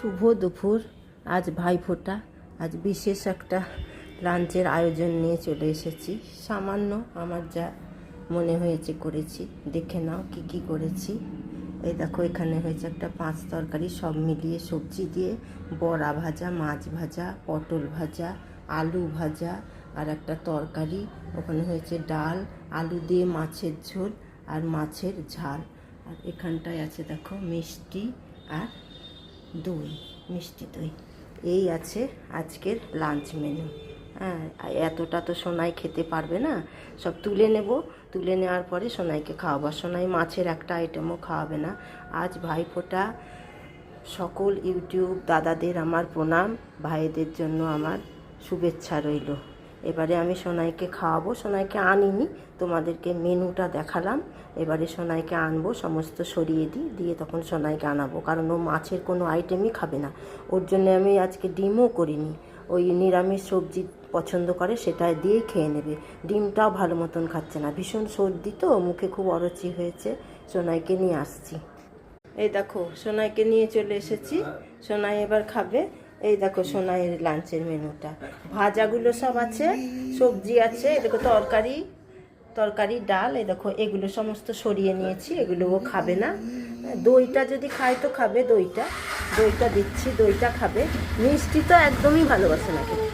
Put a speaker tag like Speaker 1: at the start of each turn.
Speaker 1: শুভ দুপুর। আজ ভাইফোঁটা। আজ বিশেষ একটা লাঞ্চের আয়োজন নিয়ে চলে এসেছি। সামান্য আমার যা মনে হয়েছে করেছি, দেখে নাও কি কি করেছি। এই দেখো, এখানে হয়েছে একটা 5 তরকারি, সব মিলিয়ে সবজি দিয়ে বড়া ভাজা, মাছ ভাজা, পটল ভাজা, আলু ভাজা আর একটা তরকারি। ওখানে হয়েছে ডাল, আলু দিয়ে মাছের ঝোল আর মাছের ঝাল। আর এখানটায় আছে দেখো মিষ্টি আর দই, মিষ্টি দই। এই আছে আজকের লাঞ্চ মেনু। হ্যাঁ, এতটা তো সোনাই খেতে পারবে না, সব তুলে নেব। তুলে নেওয়ার পরে সোনাইকে খাওয়াবো। সোনাই মাছের একটা আইটেমও খাওয়াবে না। আজ ভাইফোঁটা। সকল ইউটিউব দাদাদের আমার প্রণাম, ভাইদের জন্য আমার শুভেচ্ছা রইল। এবারে আমি সোনাইকে খাওয়াবো। সোনাইকে আনিনি, তোমাদেরকে মেনুটা দেখালাম। এবারে সোনাইকে আনবো, সমস্ত সরিয়ে দিয়ে তখন সোনাইকে আনাবো, কারণ ও মাছের কোনো আইটেমই খাবে না। ওর জন্য আমি আজকে ডিমও করিনি। ওই নিরামিষ সবজি পছন্দ করে, সেটা দিয়েই খেয়ে নেবে। ডিমটাও ভালো মতন খাচ্ছে না, ভীষণ সর্দি তো, মুখে খুব অরুচি হয়েছে। সোনাইকে নিয়ে আসছি। এই দেখো, সোনাইকে নিয়ে চলে এসেছি। সোনাই এবার খাবে। এই দেখো সোনাইয়ের লাঞ্চের মেনুটা। ভাজাগুলো সব আছে, সবজি আছে, এই দেখো তরকারি ডাল। এই দেখো এগুলো সমস্ত সরিয়ে নিয়েছি, এগুলো ও খাবে না। দইটা যদি খায় তো খাবে, দইটা দিচ্ছি, দইটা খাবে। মিষ্টি তো একদমই ভালোবাসে না খেতে।